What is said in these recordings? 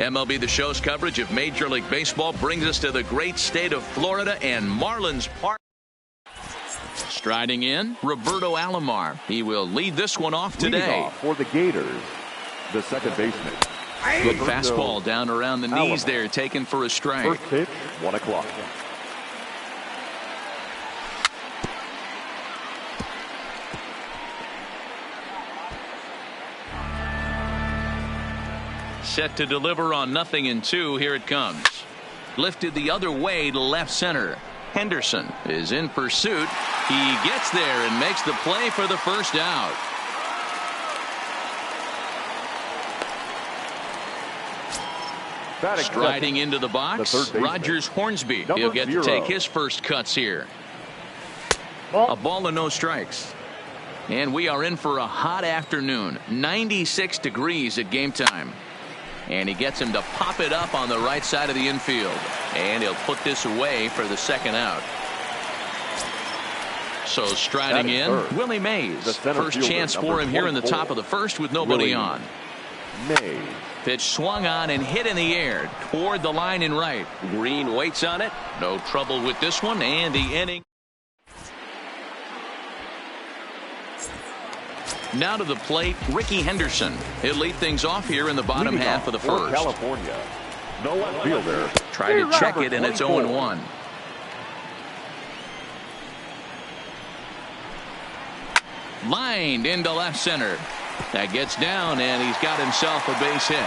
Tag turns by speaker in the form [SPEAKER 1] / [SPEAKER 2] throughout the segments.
[SPEAKER 1] MLB The Show's coverage of Major League Baseball brings us to the great state of Florida and Marlins Park. Striding in, Roberto Alomar. He will lead this one off today.
[SPEAKER 2] Off for the Gators, the second baseman.
[SPEAKER 1] Good fastball down around the knees there, taken for a strike.
[SPEAKER 2] First pitch, 1 o'clock.
[SPEAKER 1] Set to deliver on 0-2. Here it comes. Lifted the other way to left center. Henderson is in pursuit. He gets there and makes the play for the first out. Striding into the box, Rogers Hornsby. He'll get to take his first cuts here. A ball and no strikes. And we are in for a hot afternoon. 96 degrees at game time. And he gets him to pop it up on the right side of the infield. And he'll put this away for the second out. So striding in, Willie Mays. First chance for him here in the top of the first with nobody on.
[SPEAKER 2] Mays.
[SPEAKER 1] Pitch swung on and hit in the air toward the line in right. Green waits on it. No trouble with this one, and the inning. Now to the plate, Ricky Henderson. He'll lead things off here in the bottom half of the first.
[SPEAKER 2] California. No left fielder.
[SPEAKER 1] Try to check it, and it's 0-1. Lined into left center. That gets down, and he's got himself a base hit.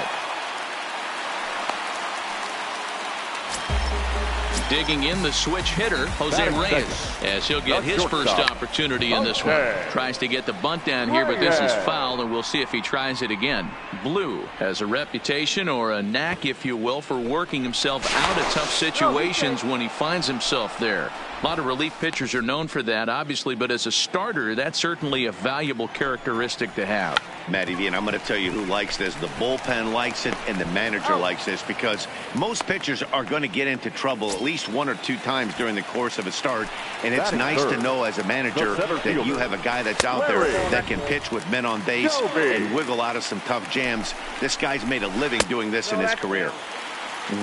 [SPEAKER 1] Digging in the switch hitter, Jose Reyes, as he'll get his first opportunity in this one. Tries to get the bunt down here, but this is foul, and we'll see if he tries it again. Blue has a reputation, or a knack, if you will, for working himself out of tough situations when he finds himself there. A lot of relief pitchers are known for that, obviously, but as a starter, that's certainly a valuable characteristic to have.
[SPEAKER 3] Matty V, and I'm going to tell you who likes this. The bullpen likes it, and the manager likes this, because most pitchers are going to get into trouble at least 1 or 2 times during the course of a start, and it's nice to know as a manager that you have a guy that's out there that can pitch with men on base and wiggle out of some tough jams. This guy's made a living doing this in his career.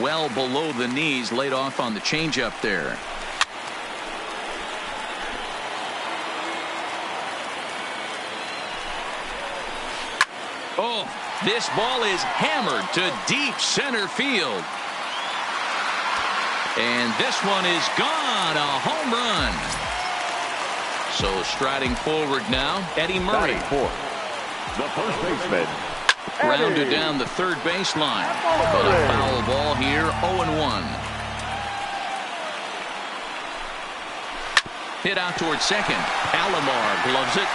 [SPEAKER 1] Well below the knees, laid off on the changeup there. Oh, this ball is hammered to deep center field. And this one is gone, a home run. So striding forward now, Eddie Murray.
[SPEAKER 2] The first baseman.
[SPEAKER 1] Grounded down the third baseline. But a foul ball here, 0-1. Hit out towards second. Alomar gloves it.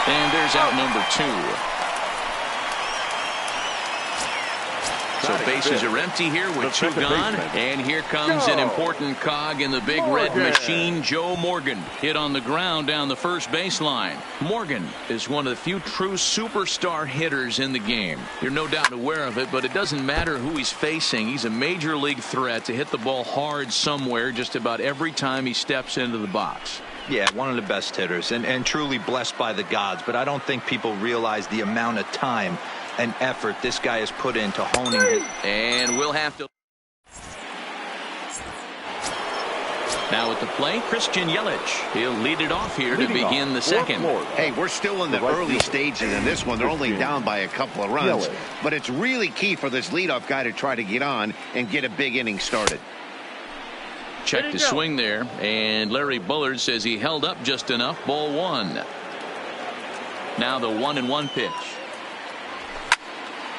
[SPEAKER 1] And there's out number 2. So bases are empty here with 2 gone. And here comes an important cog in the big red machine, Joe Morgan. Hit on the ground down the first baseline. Morgan is one of the few true superstar hitters in the game. You're no doubt aware of it, but it doesn't matter who he's facing. He's a major league threat to hit the ball hard somewhere just about every time he steps into the box.
[SPEAKER 4] Yeah, one of the best hitters and truly blessed by the gods, but I don't think people realize the amount of time and effort this guy has put into honing it.
[SPEAKER 1] And we'll have to. Now at the plate, Christian Yelich. He'll lead it off here to begin the second.
[SPEAKER 3] Hey, we're still in the early stages in this one. They're only down by a couple of runs, but it's really key for this leadoff guy to try to get on and get a big inning started.
[SPEAKER 1] Check the swing there, and Larry Bullard says he held up just enough. Ball 1. Now the 1-1 pitch.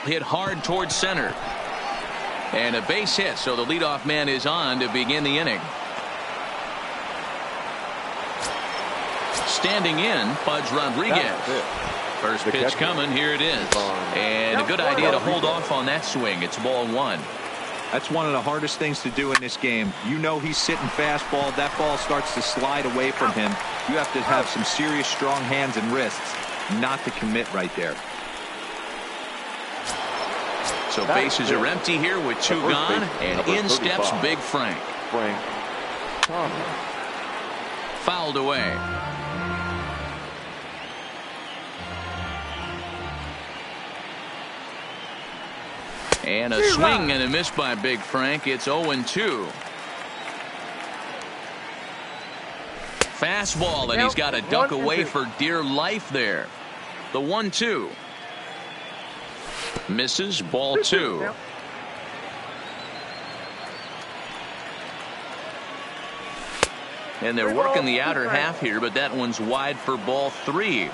[SPEAKER 1] Hit hard towards center. And a base hit, so the leadoff man is on to begin the inning. Standing in, Pudge Rodriguez. First pitch coming, here it is. And a good idea to hold off on that swing. It's ball 1.
[SPEAKER 4] That's one of the hardest things to do in this game. You know he's sitting fastball. That ball starts to slide away from him. You have to have some serious strong hands and wrists not to commit right there.
[SPEAKER 1] So bases are empty here with 2 gone, and in steps Big Frank. Fouled away. And a swing and a miss by Big Frank. It's 0-2. Fastball, and he's got to duck away for dear life there. The 1-2. Misses, ball 2. And they're working the outer half here, but that one's wide for ball 3.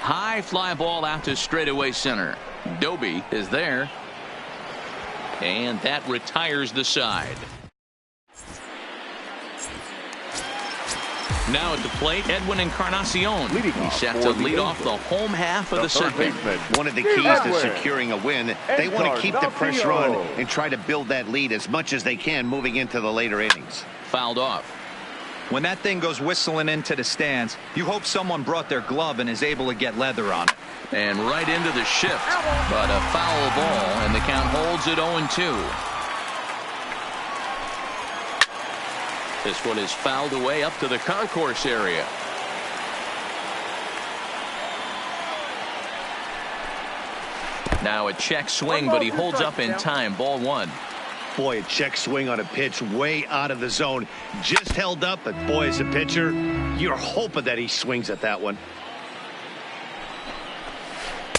[SPEAKER 1] High fly ball out to straightaway center. Doby is there. And that retires the side. Now at the plate, Edwin Encarnacion. He's set to lead off the home half of the second.
[SPEAKER 3] One of the keys to securing a win, they want to keep the pressure on and try to build that lead as much as they can moving into the later innings.
[SPEAKER 1] Fouled off.
[SPEAKER 4] When that thing goes whistling into the stands, you hope someone brought their glove and is able to get leather on it.
[SPEAKER 1] And right into the shift, but a foul ball, and the count holds at 0-2. This one is fouled away up to the concourse area. Now a check swing, but he holds up in time. Ball 1.
[SPEAKER 3] Boy, a check swing on a pitch way out of the zone. Just held up, but boy, as a pitcher, you're hoping that he swings at that one.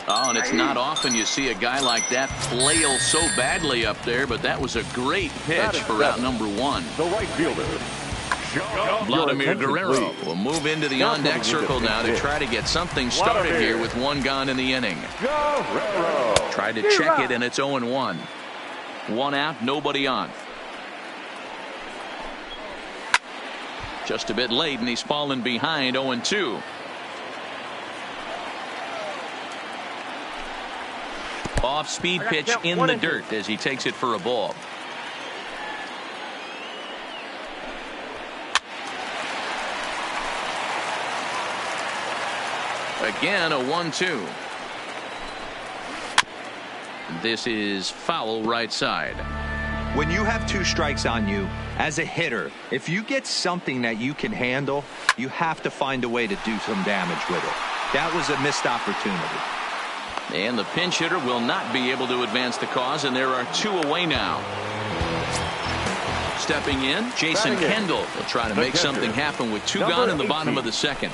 [SPEAKER 1] Oh, and it's not often you see a guy like that flail so badly up there, but that was a great pitch for out number 1.
[SPEAKER 2] The right fielder,
[SPEAKER 1] Vladimir Guerrero will move into the on-deck circle now to try to get something started here with 1 gone in the inning.
[SPEAKER 2] Guerrero.
[SPEAKER 1] Tried to check it, and it's 0-1. 1 out, nobody on. Just a bit late, and he's fallen behind 0-2. Off-speed pitch in the dirt as he takes it for a ball. Again, a 1-2. This is foul right side.
[SPEAKER 4] When you have 2 strikes on you, as a hitter, if you get something that you can handle, you have to find a way to do some damage with it. That was a missed opportunity.
[SPEAKER 1] And the pinch hitter will not be able to advance the cause, and there are 2 away now. Stepping in, Jason Kendall will try to make something happen with 2 gone in the bottom of the second.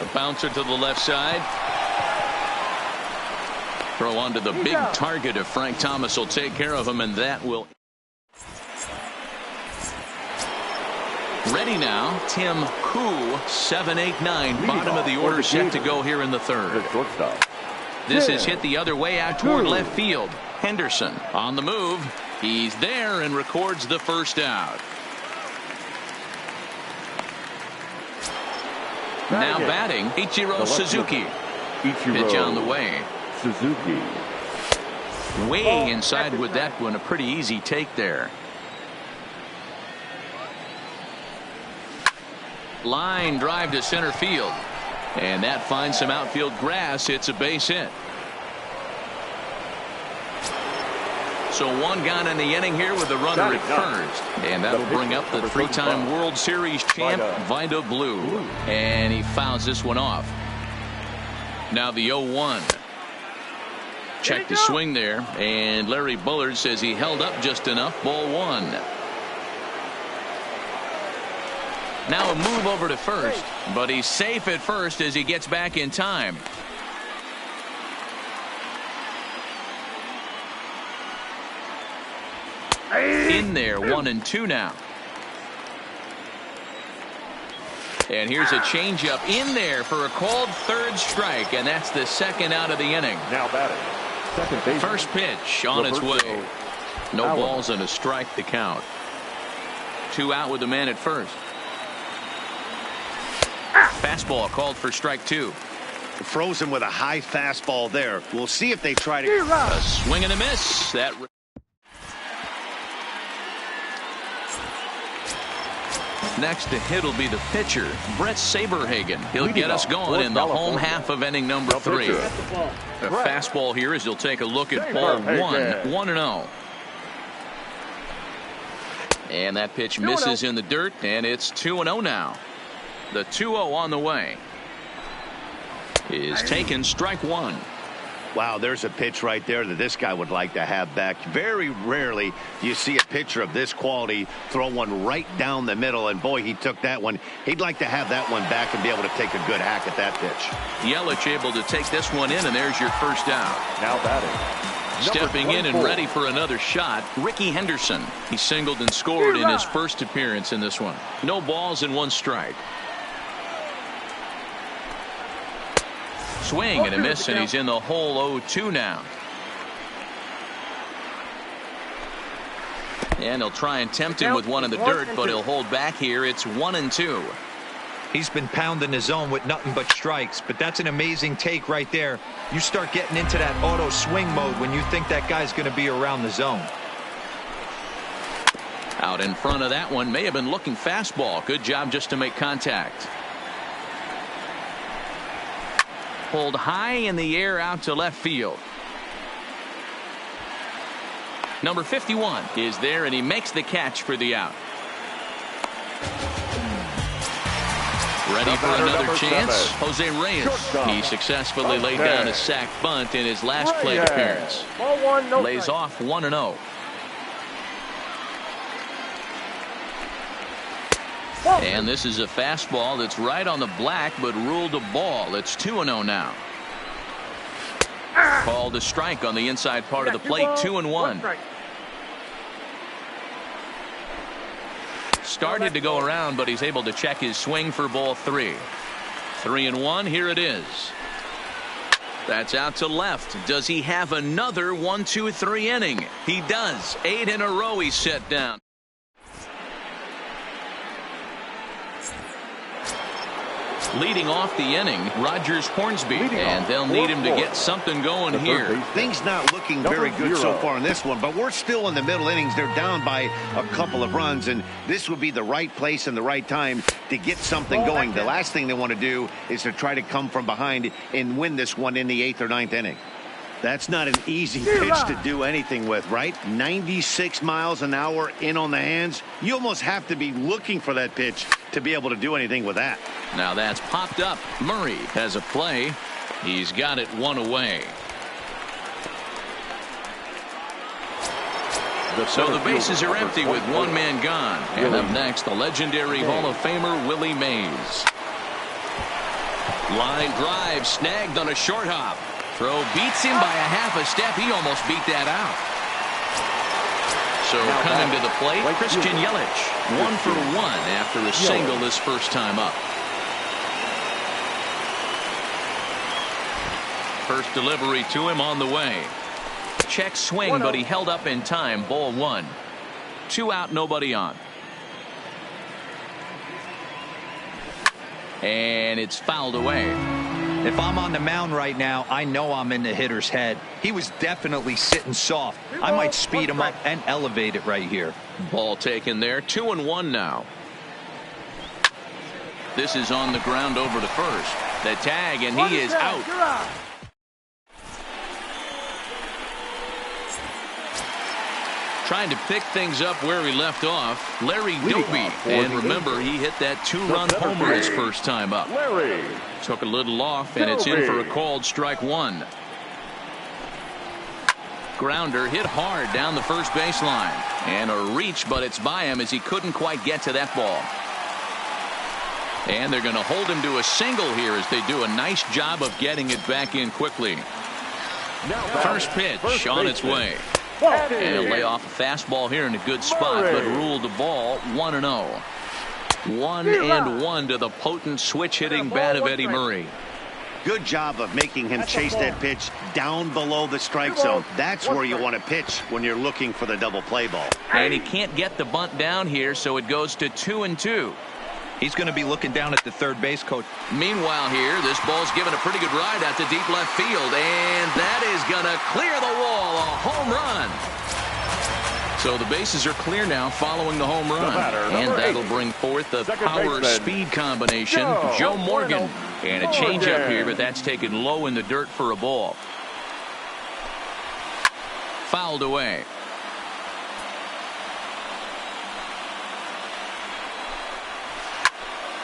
[SPEAKER 1] The bouncer to the left side. Throw onto the big target if Frank Thomas will take care of him, and that will. Ready now, Tim Koo, 7-8-9, bottom of the order set to go here in the 3rd. This is hit the other way out toward left field. Henderson on the move. He's there and records the first out. Now batting, Ichiro Suzuki. Pitch on the way.
[SPEAKER 2] Suzuki.
[SPEAKER 1] Way inside with that one. A pretty easy take there. Line drive to center field. And that finds some outfield grass. It's a base hit. So 1 gone in the inning here with a runner at first. And that'll bring up the 3-time World Series champ, Vida Blue. And he fouls this one off. Now the 0-1. Check the swing there. And Larry Bullard says he held up just enough. Ball 1. Now a move over to first. But he's safe at first as he gets back in time. In there, 1-2 now. And here's a changeup in there for a called 3rd strike, and that's the 2nd out of the inning.
[SPEAKER 2] Now batting, second base.
[SPEAKER 1] First pitch on its way. No balls and a strike to count. 2 out with the man at first. Fastball called for strike 2.
[SPEAKER 3] Frozen with a high fastball there. We'll see if they try to.
[SPEAKER 1] A swing and a miss. That. Next to hit will be the pitcher, Brett Saberhagen. He'll get us going in the home half of inning number 3. The fastball here as he'll take a look at ball 1, 1-0. And that pitch misses in the dirt, and it's 2-0 now. The 2-0 on the way is taken, strike 1.
[SPEAKER 3] Wow, there's a pitch right there that this guy would like to have back. Very rarely do you see a pitcher of this quality throw one right down the middle, and boy, he took that one. He'd like to have that one back and be able to take a good hack at that pitch.
[SPEAKER 1] Yelich able to take this one in, and there's your first out.
[SPEAKER 2] Now batting.
[SPEAKER 1] Stepping in and ready for another shot, Ricky Henderson. He singled and scored in his first appearance in this one. No balls and 1 strike. Swing and a miss, and he's in the hole 0-2 now. And he'll try and tempt him with one in the dirt, but he'll hold back here. It's 1-2.
[SPEAKER 4] He's been pounding the zone with nothing but strikes, but that's an amazing take right there. You start getting into that auto swing mode when you think that guy's going to be around the zone.
[SPEAKER 1] Out in front of that one, may have been looking fastball. Good job just to make contact. Pulled high in the air out to left field. Number 51 is there, and he makes the catch for the out. Ready for another chance? Jose Reyes. He successfully laid down a sac bunt in his last plate appearance. Lays off 1-0. And this is a fastball that's right on the black, but ruled a ball. It's 2-0 now. Called a strike on the inside part of the plate. 2-1. Started to go around, but he's able to check his swing for ball 3. 3-1. Here it is. That's out to left. Does he have another 1-2-3 inning? He does. 8 in a row he's set down. Leading off the inning, Rogers Hornsby, and they'll need him to get something going here.
[SPEAKER 3] Things not looking very good so far in this one, but we're still in the middle innings. They're down by a couple of runs, and this would be the right place and the right time to get something going. The last thing they want to do is to try to come from behind and win this one in the 8th or 9th inning. That's not an easy pitch to do anything with, right? 96 miles an hour in on the hands. You almost have to be looking for that pitch to be able to do anything with that.
[SPEAKER 1] Now that's popped up. Murray has a play. He's got it 1 away. So the bases are empty with 1 man gone. And up next, the legendary Hall of Famer Willie Mays. Line drive snagged on a short hop. Throw beats him by a half a step. He almost beat that out. So coming to the plate, Christian Yelich. 1 for 1 after a single his first time up. First delivery to him on the way. Check swing, but he held up in time. Ball 1. 2 out, nobody on. And it's fouled away.
[SPEAKER 4] If I'm on the mound right now, I know I'm in the hitter's head. He was definitely sitting soft. I might speed him up and elevate it right here.
[SPEAKER 1] Ball taken there. 2-1 now. This is on the ground over to first. The tag, and he is out. Trying to pick things up where he left off, Larry Doby. And remember, he hit that 2-run homer his first time up. Took a little off, and it's in for a called strike 1. Grounder hit hard down the first baseline. And a reach, but it's by him as he couldn't quite get to that ball. And they're going to hold him to a single here as they do a nice job of getting it back in quickly. First pitch on its way. And he'll lay off a fastball here in a good spot, but ruled the ball 1-0. 1-1 to the potent switch-hitting bat of Eddie Murray.
[SPEAKER 3] Good job of making him chase that pitch down below the strike zone. That's where you want to pitch when you're looking for the double play ball.
[SPEAKER 1] And he can't get the bunt down here, so it goes to 2-2.
[SPEAKER 4] He's going to be looking down at the third base coach.
[SPEAKER 1] Meanwhile here, this ball's given a pretty good ride out to deep left field, and that is going to clear the wall. A home run. So the bases are clear now following the home run, and that'll bring forth the power-speed combination. Joe Morgan, and a changeup here, but that's taken low in the dirt for a ball. Fouled away.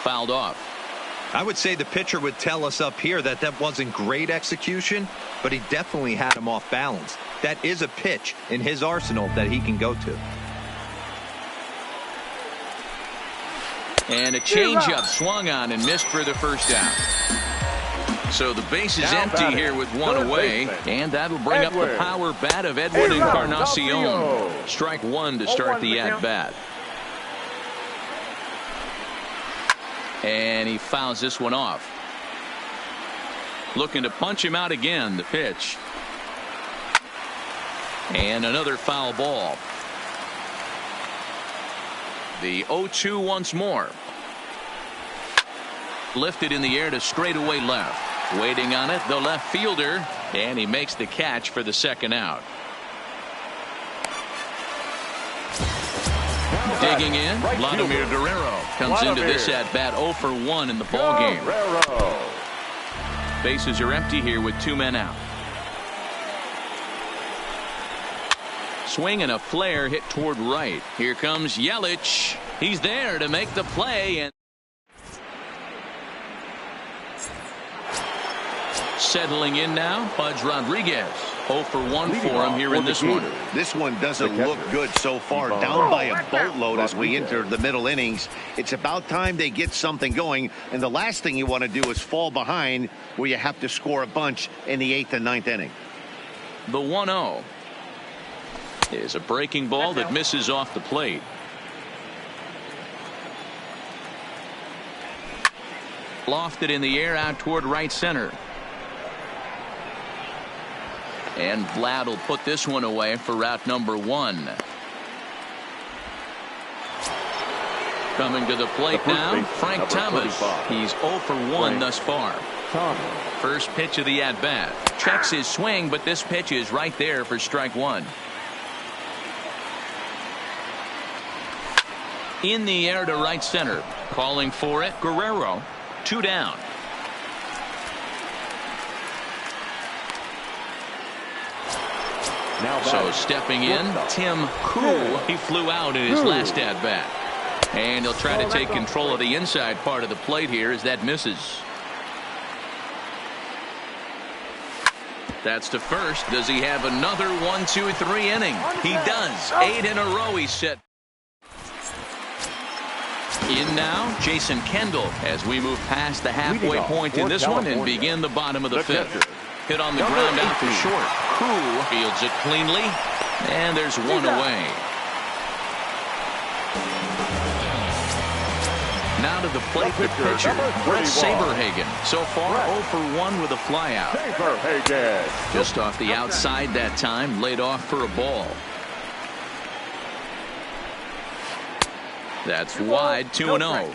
[SPEAKER 1] Fouled off.
[SPEAKER 4] I would say the pitcher would tell us up here that that wasn't great execution, but he definitely had him off balance. That is a pitch in his arsenal that he can go to.
[SPEAKER 1] And a changeup swung on and missed for the first out. So the base is empty here with one away, and that'll bring up the power bat of Edwin Encarnacion. Strike one to start the at-bat. And he fouls this one off. Looking to punch him out again. The pitch. And another foul ball. The 0-2 once more. Lifted in the air to straightaway left. Waiting on it, the left fielder, and he makes the catch for the second out. Digging in, Vladimir Guerrero comes into this at bat 0 for 1 in the ball game. Bases are empty here with 2 men out. Swing and a flare hit toward right. Here comes Yelich. He's there to make the play, and settling in now, Pudge Rodriguez. 0 for 1 for him here in this one.
[SPEAKER 3] This one doesn't look good so far. Down by a boatload as we enter the middle innings. It's about time they get something going, and the last thing you want to do is fall behind where you have to score a bunch in the 8th and 9th inning.
[SPEAKER 1] The 1-0 is a breaking ball that misses off the plate. Lofted in the air out toward right center. And Vlad will put this one away for route number 1. Coming to the plate now, Frank Thomas. He's 0 for 1 thus far. First pitch of the at-bat. Checks his swing, but this pitch is right there for strike 1. In the air to right center. Calling for it, Guerrero. 2 down. So stepping in, Tim Cool. He flew out in his last at-bat. And he'll try to take control of the inside part of the plate here as that misses. That's to first. Does he have another 1, 2, 3 inning? He does. 8 in a row he's set. In now, Jason Kendall as we move past the halfway point in this one and begin the bottom of the 5th. Hit on the ground out to short. Cool fields it cleanly, and there's one away. Now to the plate, the pitcher, Brett Saberhagen. So far, 0 for 1 with a flyout. Just off the outside that time, laid off for a ball. That's wide, 2-0.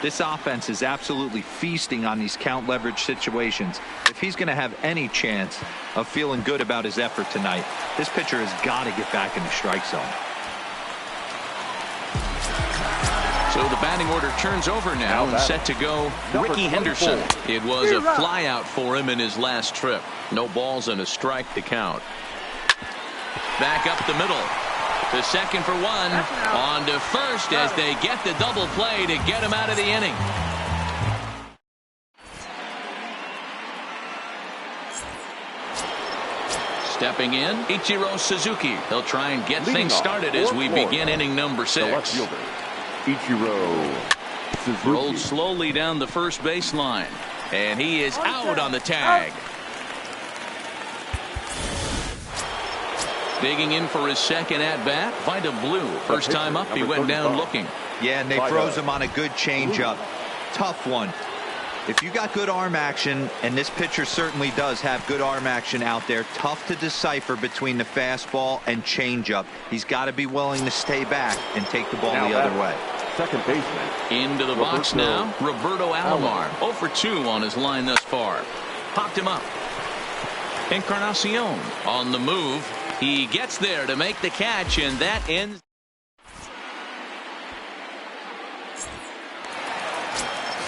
[SPEAKER 4] This offense is absolutely feasting on these count leverage situations. If he's going to have any chance of feeling good about his effort tonight, this pitcher has got to get back in the strike zone.
[SPEAKER 1] So the batting order turns over now and set to go Ricky Henderson. It was a flyout for him in his last trip. No balls and a strike to count. Back up the middle. To second for 1. On to first as they get the double play to get him out of the inning. Stepping in, Ichiro Suzuki. He'll try and get things started as we begin inning number 6.
[SPEAKER 2] Ichiro Suzuki.
[SPEAKER 1] Rolled slowly down the first baseline. And he is out on the tag. Digging in for his second at-bat, Vida Blue. First time up, he went down looking.
[SPEAKER 4] Yeah, and they froze him on a good changeup. Tough one. If you got good arm action, and this pitcher certainly does have good arm action out there, tough to decipher between the fastball and changeup. He's got to be willing to stay back and take the ball the other way.
[SPEAKER 2] Second baseman.
[SPEAKER 1] Into the box now, Roberto Alomar. 0 for 2 on his line thus far. Popped him up. Encarnacion on the move. He gets there to make the catch, and that ends.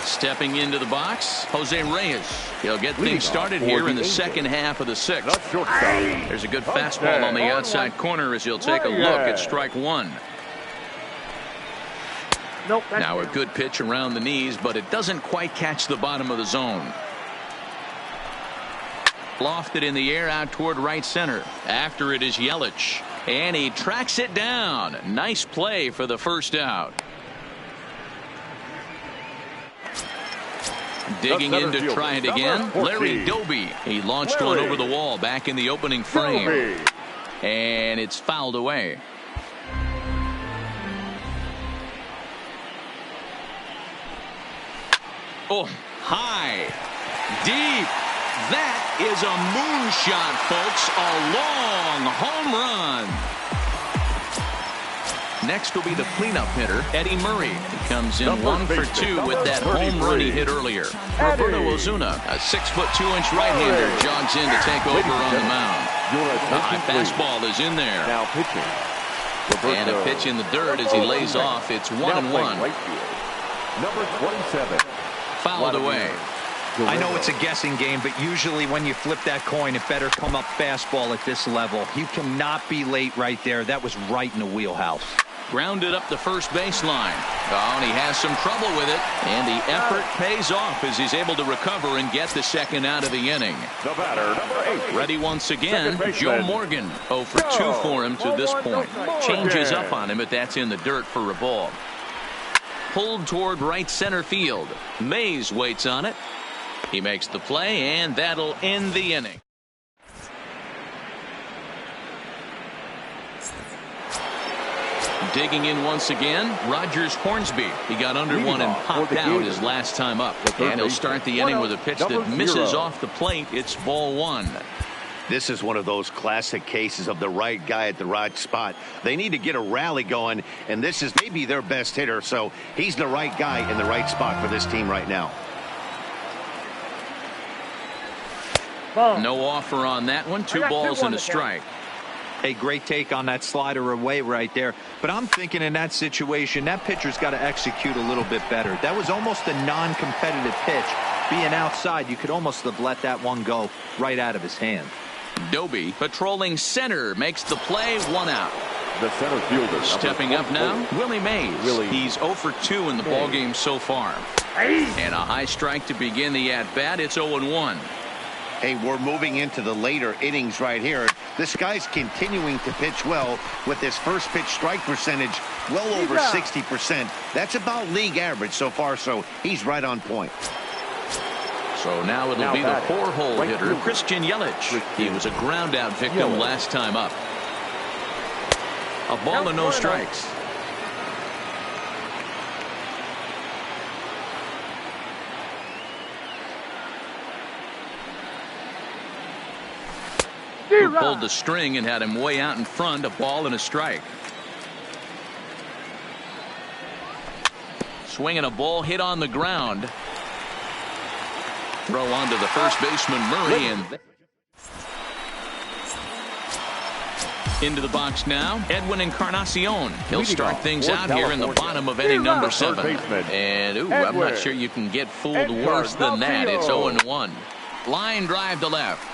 [SPEAKER 1] Stepping into the box, Jose Reyes. He'll get things started here in the second half of the 6th. There's a good fastball on the outside corner as he'll take a look at strike 1. Now a good pitch around the knees, but it doesn't quite catch the bottom of the zone. Lofted in the air out toward right center. After it is Yelich, and he tracks it down. Nice play for the first out. Digging in to try it again, Larry Doby. He launched one over the wall back in the opening frame, and it's fouled away. Oh, high, deep. That is a moonshot, folks. A long home run. Next will be the cleanup hitter, Eddie Murray. He comes in 1 for 2 with that home run he hit earlier. Roberto Ozuna, a 6'2" right-hander, jogs in to take over on the mound. The high fastball is in there.
[SPEAKER 2] Now pitching.
[SPEAKER 1] And a pitch in the dirt as he lays off. It's 1-1.
[SPEAKER 2] Number 27.
[SPEAKER 1] Fouled away.
[SPEAKER 4] I know it's a guessing game, but usually when you flip that coin, it better come up fastball at this level. You cannot be late right there. That was right in the wheelhouse.
[SPEAKER 1] Grounded up the first baseline. Oh, and he has some trouble with it. And the effort pays off as he's able to recover and get the second out of the inning.
[SPEAKER 2] The batter, number 8.
[SPEAKER 1] Ready once again, Joe Morgan. 0 for 2 for him to this point. Changes up on him, but that's in the dirt for a ball. Pulled toward right center field. Mays waits on it. He makes the play, and that'll end the inning. Digging in once again, Rogers Hornsby. He got under one and popped out his last time up. And he'll start the inning with a pitch that misses off the plate. It's ball 1.
[SPEAKER 3] This is one of those classic cases of the right guy at the right spot. They need to get a rally going, and this is maybe their best hitter, so he's the right guy in the right spot for this team right now.
[SPEAKER 1] No offer on that one. 2 balls and a strike.
[SPEAKER 4] A great take on that slider away right there. But I'm thinking in that situation, that pitcher's got to execute a little bit better. That was almost a non-competitive pitch. Being outside, you could almost have let that one go right out of his hand.
[SPEAKER 1] Doby patrolling center makes the play. 1 out.
[SPEAKER 2] The center fielder.
[SPEAKER 1] Stepping up now, Willie Mays. He's 0 for 2 in the ballgame so far. And a high strike to begin the at-bat. It's 0-1.
[SPEAKER 3] Hey, we're moving into the later innings right here. This guy's continuing to pitch well with his first pitch strike percentage well over 60%. That's about league average so far, so he's right on point.
[SPEAKER 1] So now it'll be the 4-hole hitter, Christian Yelich. He was a ground out victim last time up. A ball and no strikes. Who pulled the string and had him way out in front. A ball and a strike. Swinging a ball hit on the ground. Throw on to the first baseman Murray, and into the box now, Edwin Encarnacion. He'll start things out here in the bottom of inning number 7. And I'm not sure you can get fooled worse than that. It's 0-1. Line drive to left.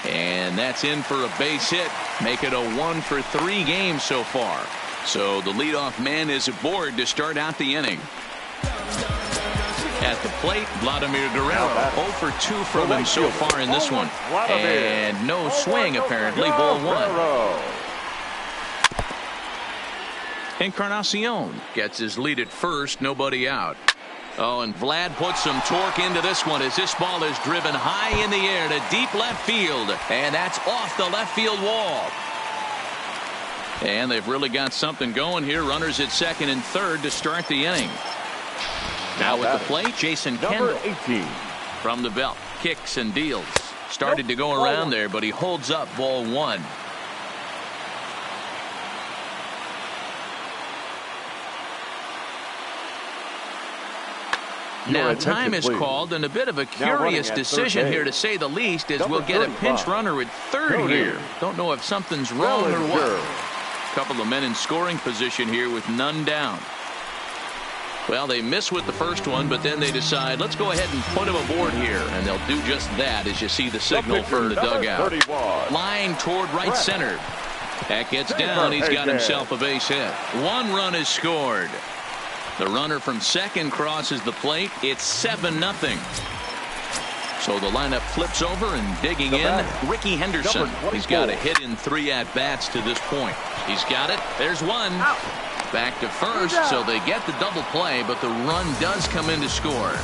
[SPEAKER 1] And that's in for a base hit. Make it a 1 for 3 game so far. So the leadoff man is aboard to start out the inning. At the plate, Vladimir Guerrero. 0 for 2 from him so far in this one. And no swing apparently. Ball 1. Encarnacion gets his lead at first. Nobody out. Oh, and Vlad puts some torque into this one as this ball is driven high in the air to deep left field. And that's off the left field wall. And they've really got something going here. Runners at second and third to start the inning. Now with the plate, Jason Kendall.
[SPEAKER 2] 18.
[SPEAKER 1] From the belt, kicks and deals. Started to go around there, but he holds up. Ball 1. Now time is called, and a bit of a curious decision here to say the least, as we'll get a pinch runner at third here. Don't know if something's wrong or what. A couple of men in scoring position here with none down. Well, they miss with the first one, but then they decide, let's go ahead and put him aboard here. And they'll do just that as you see the signal from the dugout. Line toward right center. That gets down. He's got himself a base hit. 1 run is scored. The runner from second crosses the plate. It's 7-0. So the lineup flips over and digging in, Ricky Henderson. He's got a hit in 3 at-bats to this point. He's got it. There's one. Back to first, so they get the double play, but the run does come in to score.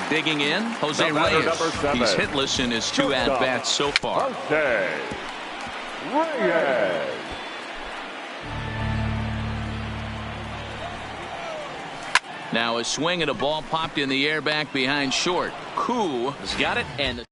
[SPEAKER 1] Digging in, Jose Reyes. He's hitless in his 2 at-bats so far.
[SPEAKER 2] Jose Reyes.
[SPEAKER 1] Now a swing and a ball popped in the air back behind short. Koo has got it, and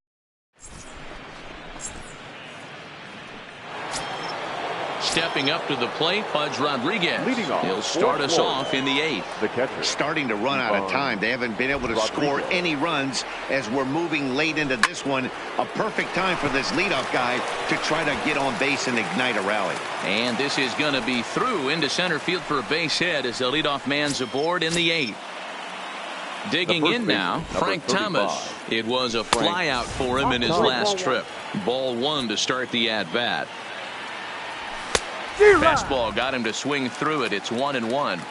[SPEAKER 1] stepping up to the plate, Pudge Rodriguez. He'll start us off in the 8th.
[SPEAKER 2] The catcher.
[SPEAKER 3] Starting to run out of time. They haven't been able to score any runs as we're moving late into this one. A perfect time for this leadoff guy to try to get on base and ignite a rally.
[SPEAKER 1] And this is going to be through into center field for a base hit as the leadoff man's aboard in the 8th. Digging in now, Frank Thomas. It was a flyout for him in his last trip. Ball 1 to start the at-bat. Fastball got him to swing through it. It's 1-1.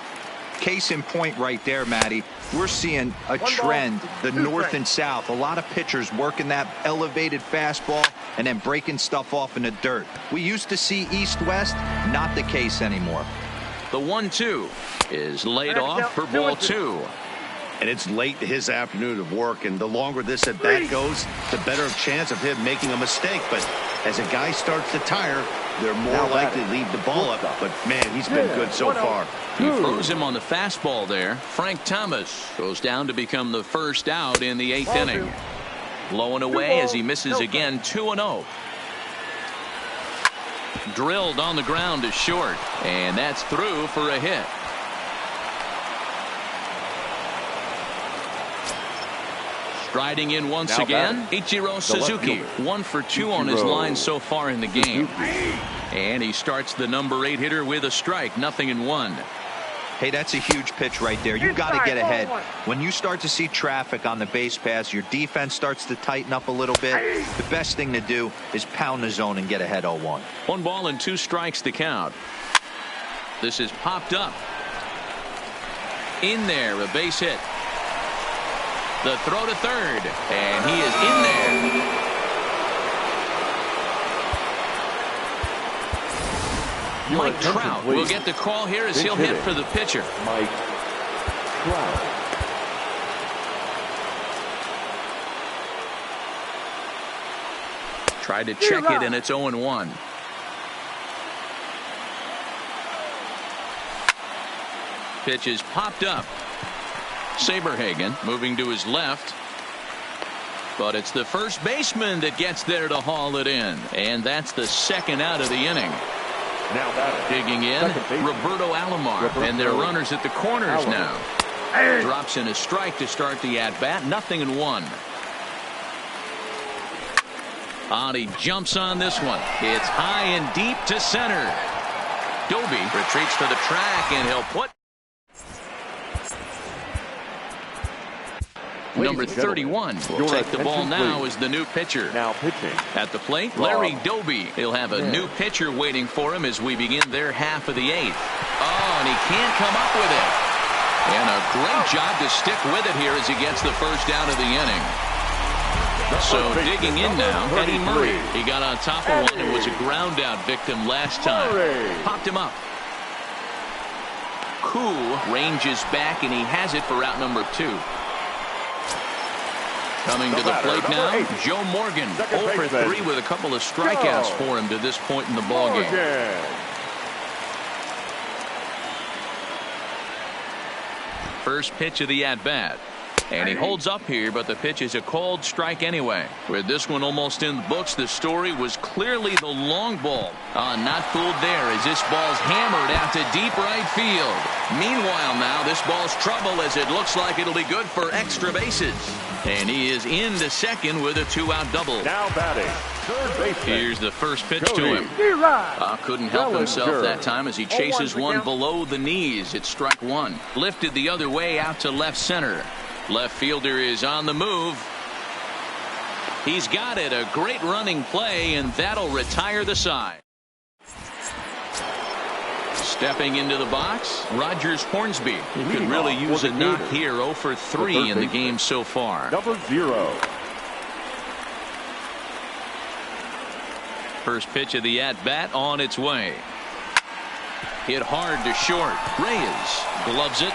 [SPEAKER 4] Case in point right there, Matty. We're seeing a trend, the north and south. A lot of pitchers working that elevated fastball and then breaking stuff off in the dirt. We used to see east-west, not the case anymore.
[SPEAKER 1] The 1-2 is laid off for ball 2.
[SPEAKER 3] And it's late in his afternoon of work, and the longer this at bat goes, the better chance of him making a mistake. But as a guy starts to tire, they're more likely to leave the ball up. But man, he's been good so far.
[SPEAKER 1] He froze him on the fastball there. Frank Thomas goes down to become the first out in the 8th inning. Low and away as he misses again. 2-0. Drilled on the ground to short, and that's through for a hit. Striding in once again, Ichiro Suzuki. 1 for 2 on his line so far in the game. And he starts the number 8 hitter with a strike. 0-1.
[SPEAKER 4] Hey, that's a huge pitch right there. You've got to get ahead. When you start to see traffic on the base pass, your defense starts to tighten up a little bit. The best thing to do is pound the zone and get ahead 0-1.
[SPEAKER 1] 1 ball and 2 strikes to count. This is popped up. In there, a base hit. The throw to third, and he is in there. Mike Trout will get the call here as he'll hit for the pitcher.
[SPEAKER 2] Mike Trout.
[SPEAKER 1] Tried to check it, and it's 0-1. Pitch is popped up. Saberhagen moving to his left, but it's the first baseman that gets there to haul it in, and that's the 2nd out of the inning.
[SPEAKER 2] Now
[SPEAKER 1] digging in, Roberto Alomar, and their runners at the corners now. Drops in a strike to start the at-bat. 0-1. He jumps on this one. It's high and deep to center. Doby retreats to the track, and he'll put number 31 will take the ball now as the new pitcher.
[SPEAKER 2] Now pitching.
[SPEAKER 1] At the plate, Larry Doby. He'll have a new pitcher waiting for him as we begin their half of the 8th. Oh, and he can't come up with it. And a great job to stick with it here as he gets the first out of the inning. So digging in now, Eddie Murray. He got on top of one and was a ground out victim last time. Popped him up. Koo ranges back, and he has it for out number 2. Coming to the plate now, Joe Morgan. 0 for 3 with a couple of strikeouts for him to this point in the ballgame. First pitch of the at-bat. And he holds up here, but the pitch is a called strike anyway. With this one almost in the books, the story was clearly the long ball. Not fooled there as this ball's hammered out to deep right field. Meanwhile now, this ball's trouble as it looks like it'll be good for extra bases. And he is into second with a 2-out double.
[SPEAKER 2] Now batting, third baseman.
[SPEAKER 1] Here's the first pitch to him. Couldn't help himself that time as he chases one below the knees. It's strike 1. Lifted the other way out to left center. Left fielder is on the move. He's got it. A great running play, and that'll retire the side. Stepping into the box, Rogers Hornsby. He could
[SPEAKER 2] Leading
[SPEAKER 1] really
[SPEAKER 2] off
[SPEAKER 1] use
[SPEAKER 2] for
[SPEAKER 1] a
[SPEAKER 2] the
[SPEAKER 1] knock
[SPEAKER 2] Gators.
[SPEAKER 1] here. 0 for 3 in the game so far.
[SPEAKER 2] Number 0.
[SPEAKER 1] First pitch of the at-bat on its way. Hit hard to short. Reyes gloves it.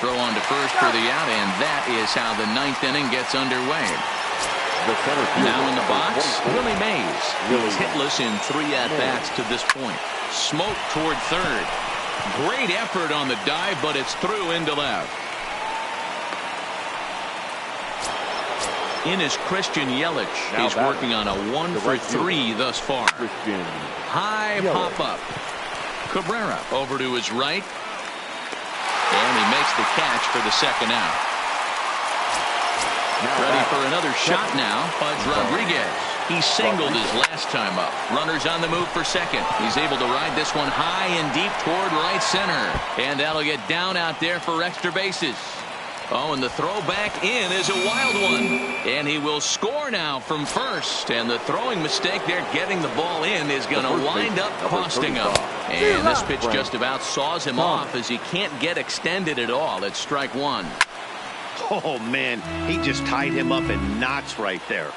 [SPEAKER 1] Throw on to first for the out, and that is how the 9th inning gets underway. Now in the box, Willie Mays. He's hitless in 3 at-bats to this point. Smoke toward third. Great effort on the dive, but it's through into left. In is Christian Yelich. He's working on a 1 for 3 thus far. High pop-up. Cabrera over to his right. And he makes the catch for the second out. Ready for another shot now. Pudge Rodriguez. He singled his last time up. Runners on the move for second. He's able to ride this one high and deep toward right center. And that'll get down out there for extra bases. Oh, and the throw back in is a wild one. And he will score now from first. And the throwing mistake there getting the ball in is going to wind up costing him. And this pitch just about saws him off as he can't get extended at all. It's strike one.
[SPEAKER 3] Oh, man, he just tied him up in knots right there.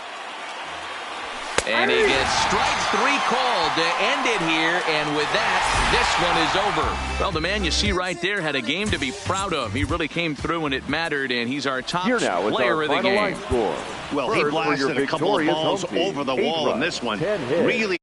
[SPEAKER 1] And he gets strike 3 called to end it here. And with that, this one is over. Well, the man you see right there had a game to be proud of. He really came through when it mattered, and he's our top player of the game.
[SPEAKER 3] Well, he blasted a couple of balls over the wall in this one. Really